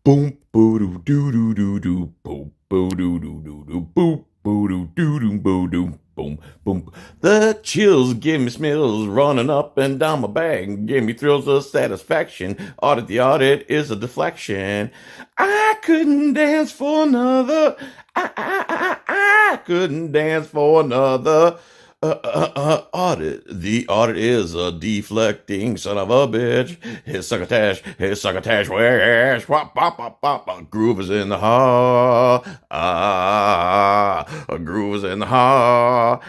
Boom, boo doo doo doo doo doo, boom, boo doo doo doo doo, boom, boo doo doo doo boo doo, boom, boom. The chills give me smells running up and down my back, give me thrills of satisfaction. Audit the audit is a deflection. I couldn't dance for another. I couldn't dance for another. Audit. The audit is a deflecting son of a bitch. His succotash, wish. Wop, bop, bop, bop, bop. Groove is in the ha. A groove is in the ha.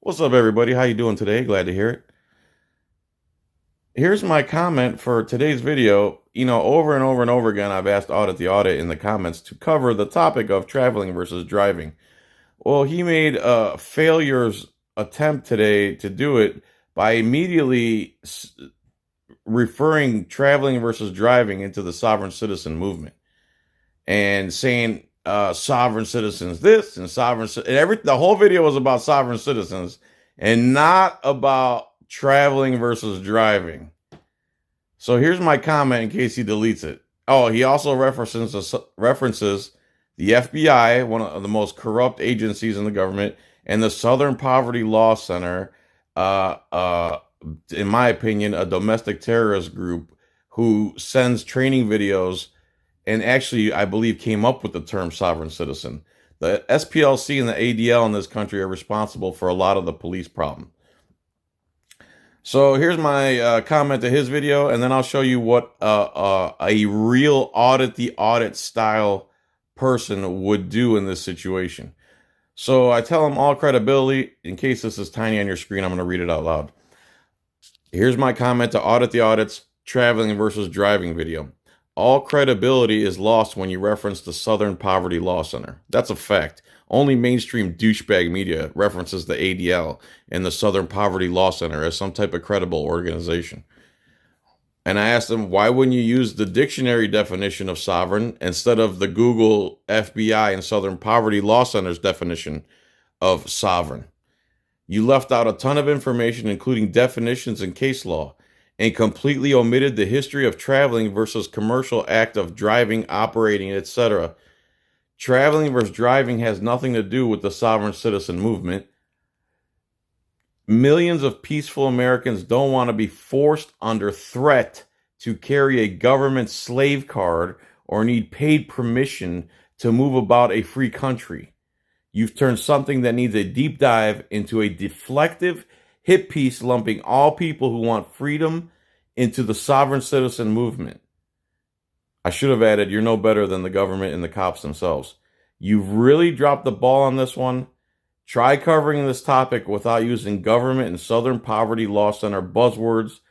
What's up, everybody? How you doing today? Glad to hear it. Here's my comment for today's video. Over and over and over again, I've asked Audit the Audit in the comments to cover the topic of traveling versus driving. Well, he made a failure's attempt today to do it by immediately referring traveling versus driving into the sovereign citizen movement and saying sovereign citizens this and the whole video was about sovereign citizens and not about traveling versus driving. So here's my comment in case he deletes it. Oh, he also references the FBI, one of the most corrupt agencies in the government, and the Southern Poverty Law Center, in my opinion, a domestic terrorist group who sends training videos and actually, I believe, came up with the term sovereign citizen. The SPLC and the ADL in this country are responsible for a lot of the police problem. So here's my comment to his video, and then I'll show you what a real Audit the Audit style person would do in this situation. So I tell him all credibility. In case this is tiny on your screen, I'm going to read it out loud. Here's my comment to Audit the Audit's traveling versus driving video. All credibility is lost when you reference the Southern Poverty Law Center. That's a fact. Only mainstream douchebag media references the ADL and the Southern Poverty Law Center as some type of credible organization. And I asked him, why wouldn't you use the dictionary definition of sovereign instead of the Google, FBI, and Southern Poverty Law Center's definition of sovereign? You left out a ton of information, including definitions and case law, and completely omitted the history of traveling versus commercial act of driving, operating, etc. Traveling versus driving has nothing to do with the sovereign citizen movement. Millions of peaceful Americans don't want to be forced under threat to carry a government slave card or need paid permission to move about a free country. You've turned something that needs a deep dive into a deflective hit piece, lumping all people who want freedom into the sovereign citizen movement. I should have added, you're no better than the government and the cops themselves. You've really dropped the ball on this one. Try covering this topic without using government and Southern Poverty Law Center buzzwords.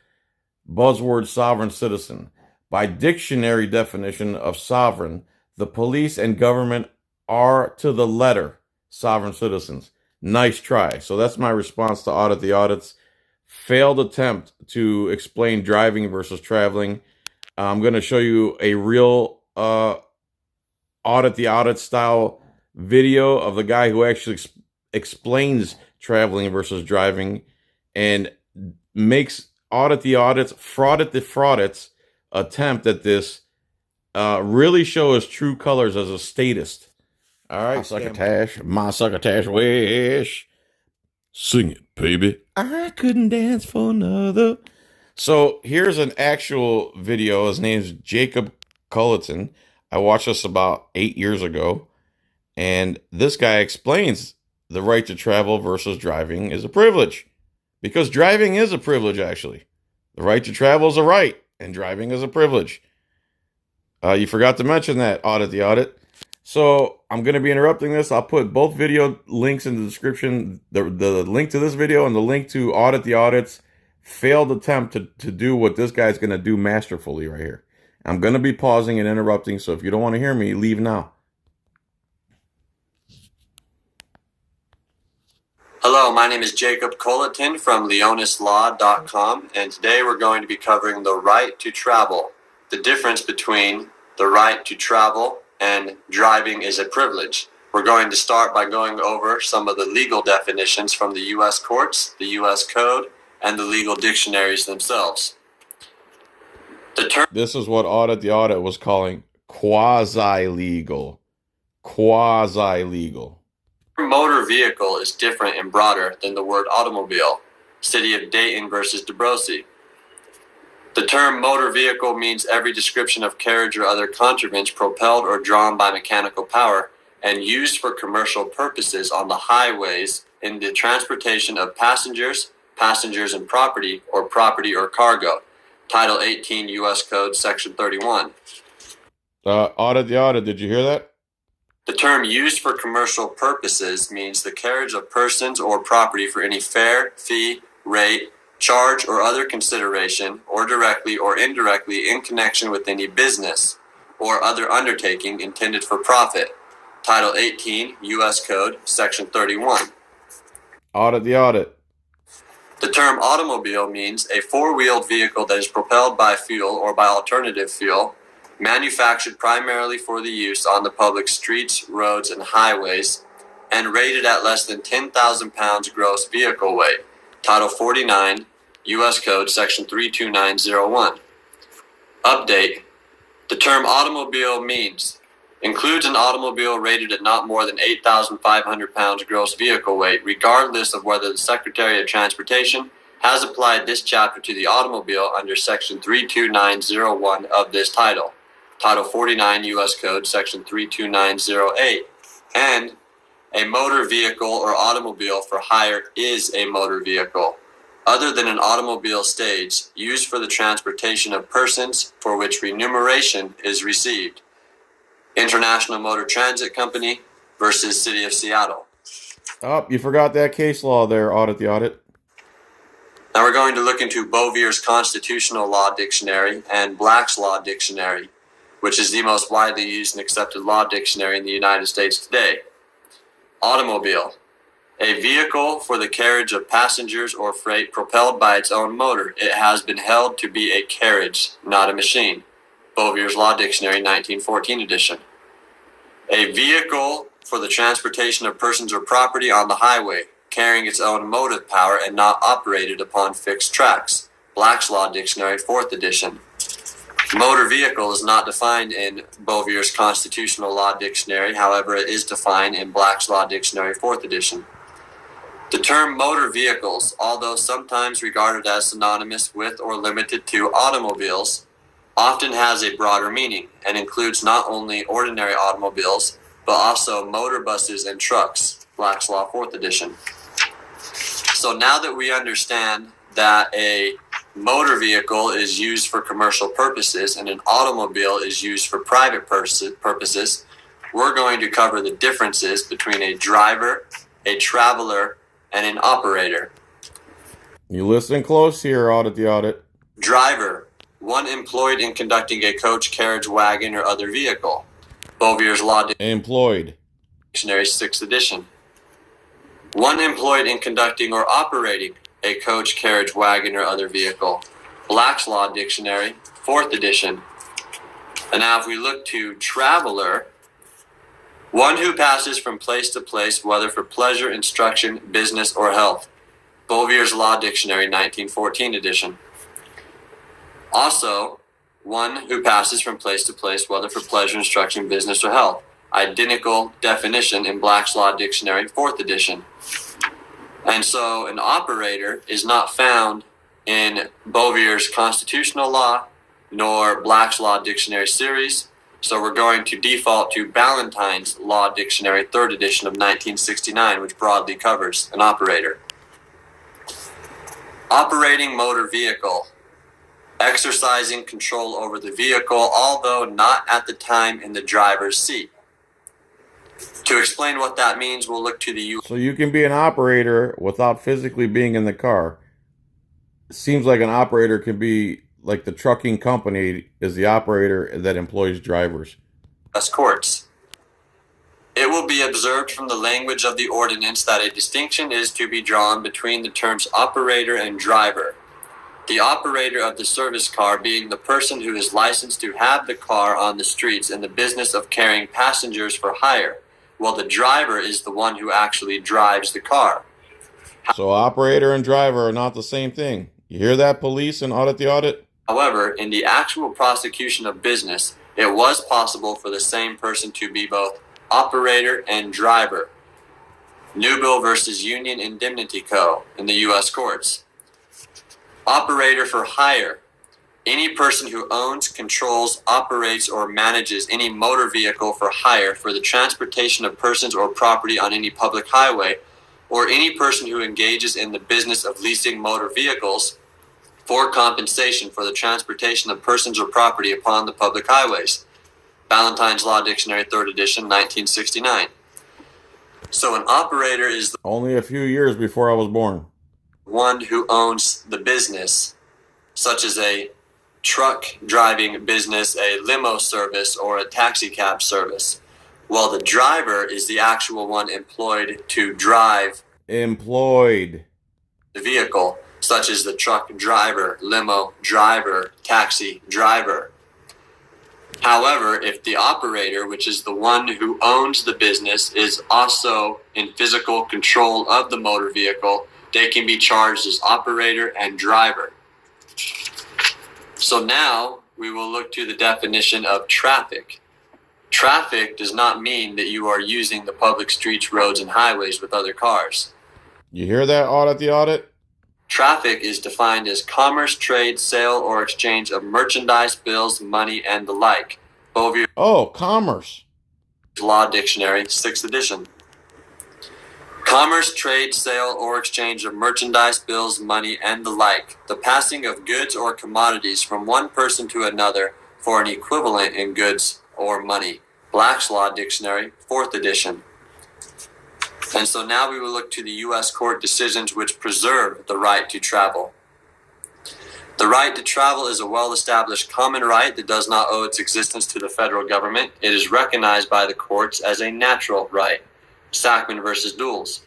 Buzzword sovereign citizen. By dictionary definition of sovereign, the police and government are to the letter sovereign citizens. Nice try. So that's my response to Audit the Audit's failed attempt to explain driving versus traveling. I'm going to show you a real Audit the Audit style video of the guy who actually explains traveling versus driving and makes Audit the Audit's fraudit's attempt at this really show his true colors as a statist. All right, succotash, my succotash wish. Sing it, baby. I couldn't dance for another. So here's an actual video. His name's Jacob Culliton. I watched this about 8 years ago. And this guy explains the right to travel versus driving is a privilege. Because driving is a privilege, actually. The right to travel is a right, and driving is a privilege. You forgot to mention that, Audit the Audit. So I'm going to be interrupting this. I'll put both video links in the description. The link to this video and the link to Audit the Audit's failed attempt to do what this guy's going to do masterfully right here. I'm going to be pausing and interrupting, so if you don't want to hear me, leave now. Hello, my name is Jacob Culliton from leonislaw.com, and today we're going to be covering the right to travel. The difference between the right to travel and driving is a privilege. We're going to start by going over some of the legal definitions from the U.S. courts, the U.S. Code, and the legal dictionaries themselves. The term This is what Audit the Audit was calling quasi-legal. Quasi-legal. motor vehicle is different and broader than the word automobile. City of Dayton versus DeBrosi. The term motor vehicle means every description of carriage or other contrivance propelled or drawn by mechanical power and used for commercial purposes on the highways in the transportation of passengers and property or cargo. Title 18 U.S. Code, Section 31. Audit the Audit, did you hear that? The term used for commercial purposes means the carriage of persons or property for any fare, fee, rate, charge, or other consideration, or directly or indirectly in connection with any business or other undertaking intended for profit. Title 18 U.S. Code, Section 31. Audit the Audit. The term automobile means a four-wheeled vehicle that is propelled by fuel or by alternative fuel, manufactured primarily for the use on the public streets, roads, and highways, and rated at less than 10,000 pounds gross vehicle weight. Title 49, U.S. Code, Section 32901. Update. The term automobile includes an automobile rated at not more than 8,500 pounds gross vehicle weight, regardless of whether the Secretary of Transportation has applied this chapter to the automobile under Section 32901 of this title. Title 49 U.S. Code, Section 32908. And a motor vehicle or automobile for hire is a motor vehicle, other than an automobile stage, used for the transportation of persons for which remuneration is received. International Motor Transit Company versus City of Seattle. Oh, you forgot that case law there, Audit the Audit. Now we're going to look into Bovier's Constitutional Law Dictionary and Black's Law Dictionary, which is the most widely used and accepted law dictionary in the United States today. Automobile. A vehicle for the carriage of passengers or freight propelled by its own motor. It has been held to be a carriage, not a machine. Bovier's Law Dictionary, 1914 edition. A vehicle for the transportation of persons or property on the highway, carrying its own motive power and not operated upon fixed tracks. Black's Law Dictionary, 4th edition. Motor vehicle is not defined in Bovier's Constitutional Law Dictionary. However, it is defined in Black's Law Dictionary, 4th edition. The term motor vehicles, although sometimes regarded as synonymous with or limited to automobiles, often has a broader meaning and includes not only ordinary automobiles, but also motor buses and trucks. Black's Law, 4th edition. So now that we understand that a motor vehicle is used for commercial purposes and an automobile is used for private purposes, we're going to cover the differences between a driver, a traveler, and an operator. You listen close here, Audit the Audit. Driver. One employed in conducting a coach, carriage, wagon, or other vehicle. Bovier's Law Employed. Dictionary, 6th edition. One employed in conducting or operating a coach, carriage, wagon, or other vehicle. Black's Law Dictionary, 4th edition. And now if we look to traveler, one who passes from place to place, whether for pleasure, instruction, business, or health. Bovier's Law Dictionary, 1914 edition. Also, one who passes from place to place, whether for pleasure, instruction, business, or health. Identical definition in Black's Law Dictionary, 4th edition. And so an operator is not found in Bovier's Constitutional Law nor Black's Law Dictionary series. So we're going to default to Ballantyne's Law Dictionary, 3rd edition of 1969, which broadly covers an operator. Operating motor vehicle. Exercising control over the vehicle, although not at the time in the driver's seat. To explain what that means, we'll look to the So you can be an operator without physically being in the car. It seems like an operator can be like the trucking company is the operator that employs drivers. U.S. courts. It will be observed from the language of the ordinance that a distinction is to be drawn between the terms operator and driver. The operator of the service car being the person who is licensed to have the car on the streets in the business of carrying passengers for hire, while the driver is the one who actually drives the car. So operator and driver are not the same thing. You hear that, police and Audit the Audit? However, in the actual prosecution of business, it was possible for the same person to be both operator and driver. Newbill versus Union Indemnity Co. in the U.S. courts. Operator for hire. Any person who owns, controls, operates, or manages any motor vehicle for hire for the transportation of persons or property on any public highway, or any person who engages in the business of leasing motor vehicles for compensation for the transportation of persons or property upon the public highways. Ballantyne's Law Dictionary, 3rd edition, 1969. So an operator is the Only a few years before I was born. one who owns the business, such as a truck driving business, a limo service, or a taxi cab service, while the driver is the actual one employed to drive Employed. the vehicle, such as the truck driver, limo driver, taxi driver. However, if the operator, which is the one who owns the business, is also in physical control of the motor vehicle, they can be charged as operator and driver. So now we will look to the definition of traffic. Traffic does not mean that you are using the public streets, roads, and highways with other cars. You hear that, Audit the Audit? Traffic is defined as commerce, trade, sale, or exchange of merchandise, bills, money, and the like. Bovier's Oh, commerce. Law Dictionary, 6th edition. Commerce, trade, sale, or exchange of merchandise, bills, money, and the like. The passing of goods or commodities from one person to another for an equivalent in goods or money. Black's Law Dictionary, 4th edition. And so now we will look to the U.S. court decisions which preserve the right to travel. The right to travel is a well-established common right that does not owe its existence to the federal government. It is recognized by the courts as a natural right. Sackman versus Duels.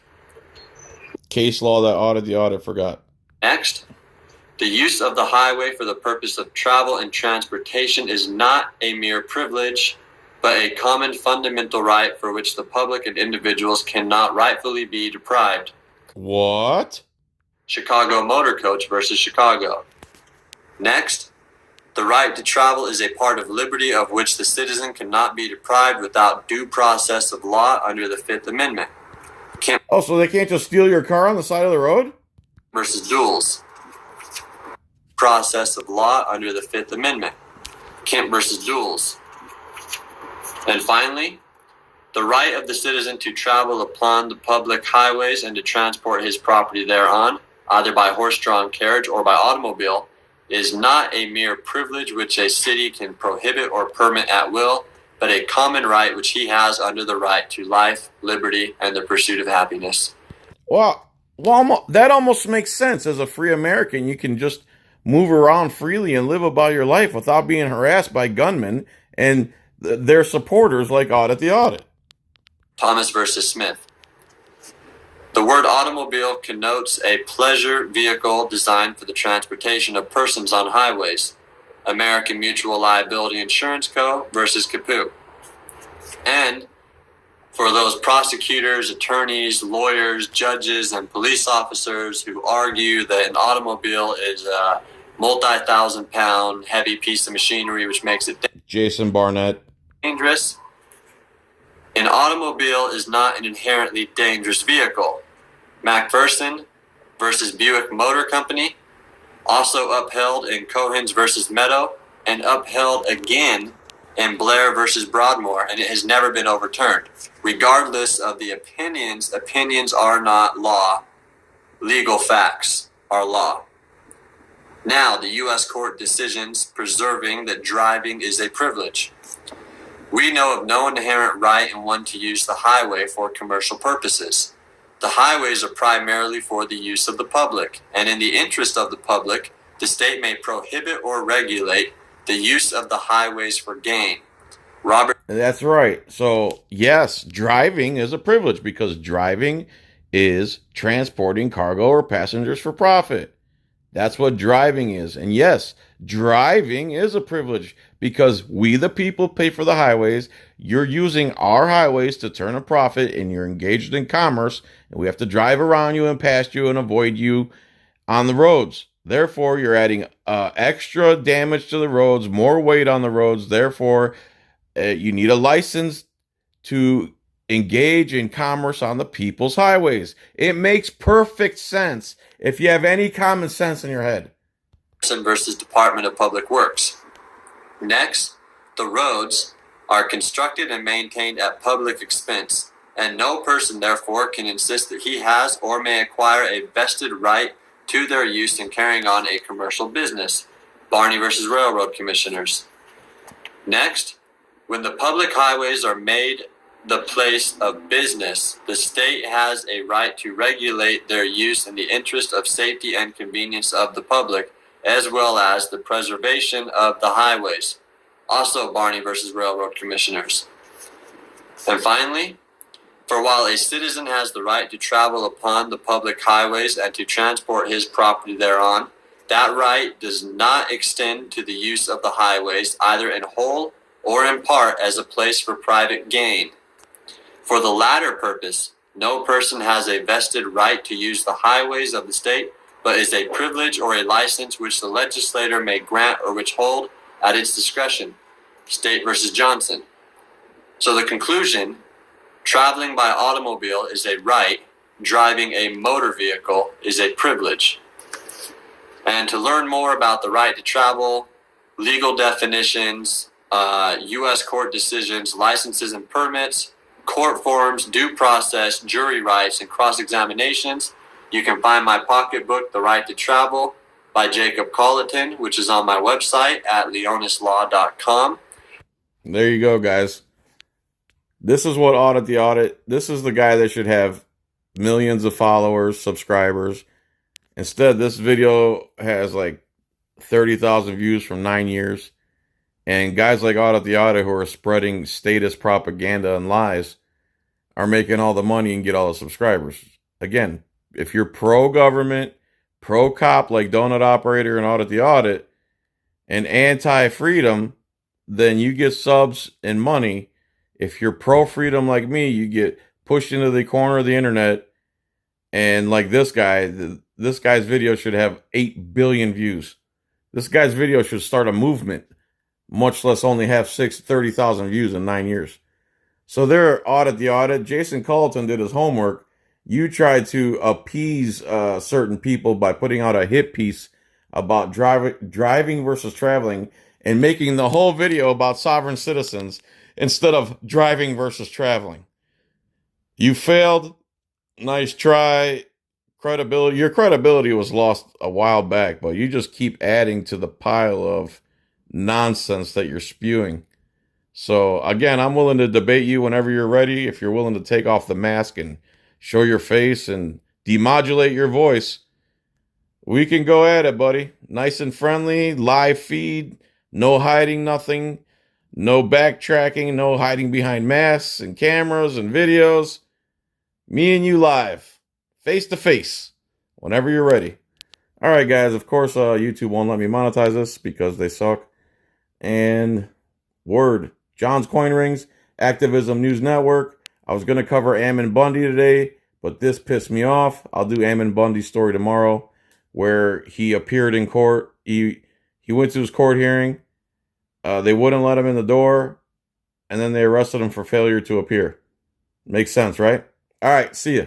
Case law that Audit the Audit forgot. Next, the use of the highway for the purpose of travel and transportation is not a mere privilege, but a common fundamental right for which the public and individuals cannot rightfully be deprived. What? Chicago Motor Coach versus Chicago. Next, the right to travel is a part of liberty of which the citizen cannot be deprived without due process of law under the Fifth Amendment. Kemp Oh, so they can't just steal your car on the side of the road? versus Duels. Process of law under the Fifth Amendment. Kemp versus Duels. And finally, the right of the citizen to travel upon the public highways and to transport his property thereon, either by horse-drawn carriage or by automobile, is not a mere privilege which a city can prohibit or permit at will, but a common right which he has under the right to life, liberty, and the pursuit of happiness. Well, that almost makes sense. As a free American, you can just move around freely and live about your life without being harassed by gunmen and their supporters like Audit the Audit. Thomas versus Smith. The word automobile connotes a pleasure vehicle designed for the transportation of persons on highways. American Mutual Liability Insurance Co. versus Capu. And for those prosecutors, attorneys, lawyers, judges, and police officers who argue that an automobile is a multi-thousand-pound heavy piece of machinery which makes it Jason Barnett. dangerous, an automobile is not an inherently dangerous vehicle. MacPherson versus Buick Motor Company, also upheld in Cohens versus Meadow, and upheld again in Blair versus Broadmoor, and it has never been overturned. Regardless of the opinions, opinions are not law. Legal facts are law. Now, the U.S. court decisions preserving that driving is a privilege. We know of no inherent right in one to use the highway for commercial purposes. The highways are primarily for the use of the public, and in the interest of the public, the state may prohibit or regulate the use of the highways for gain. Robert. That's right. So, yes, driving is a privilege because driving is transporting cargo or passengers for profit. That's what driving is. And yes, driving is a privilege because we, the people, pay for the highways. You're using our highways to turn a profit and you're engaged in commerce. And we have to drive around you and past you and avoid you on the roads. Therefore, you're adding extra damage to the roads, more weight on the roads. Therefore, you need a license to engage in commerce on the people's highways. It makes perfect sense if you have any common sense in your head. Versus Department of Public Works. Next, the roads are constructed and maintained at public expense, and no person therefore can insist that he has or may acquire a vested right to their use in carrying on a commercial business. Barney versus Railroad Commissioners. Next, when the public highways are made the place of business, the state has a right to regulate their use in the interest of safety and convenience of the public, as well as the preservation of the highways. Also Barney versus Railroad Commissioners. And finally, for while a citizen has the right to travel upon the public highways and to transport his property thereon, that right does not extend to the use of the highways, either in whole or in part, as a place for private gain. For the latter purpose, no person has a vested right to use the highways of the state, but is a privilege or a license which the legislator may grant or withhold at its discretion. State versus Johnson. So the conclusion, traveling by automobile is a right, driving a motor vehicle is a privilege. And to learn more about the right to travel, legal definitions, U.S. court decisions, licenses and permits, court forms, due process, jury rights, and cross-examinations, you can find my pocketbook, The Right to Travel, by Jacob Culliton, which is on my website at leonislaw.com. There you go, guys. This is what Audit the Audit. This is the guy that should have millions of followers, subscribers. Instead, this video has like 30,000 views from 9 years. And guys like Audit the Audit, who are spreading statist propaganda and lies, are making all the money and get all the subscribers. Again, if you're pro-government, pro-cop like Donut Operator and Audit the Audit, and anti-freedom, then you get subs and money. If you're pro-freedom like me, you get pushed into the corner of the internet. And like this guy, this guy's video should have 8 billion views. This guy's video should start a movement, much less only have 30,000 views in 9 years. So there, Audit the Audit. Jason Culliton did his homework. You tried to appease certain people by putting out a hit piece about driving versus traveling and making the whole video about sovereign citizens instead of driving versus traveling. You failed. Nice try. Credibility. Your credibility was lost a while back, but you just keep adding to the pile of nonsense that you're spewing. So again, I'm willing to debate you whenever you're ready. If you're willing to take off the mask and show your face and demodulate your voice, we can go at it, buddy. Nice and friendly, live feed, no hiding nothing, no backtracking, no hiding behind masks and cameras and videos. Me and you live, face to face, whenever you're ready. All right, guys. Of course, YouTube won't let me monetize this because they suck. And word, John's Coin Rings, Activism News Network. I was going to cover Ammon Bundy today, but this pissed me off. I'll do Ammon Bundy's story tomorrow, where he appeared in court. He went to his court hearing. They wouldn't let him in the door, and then they arrested him for failure to appear. Makes sense, right? All right, see ya.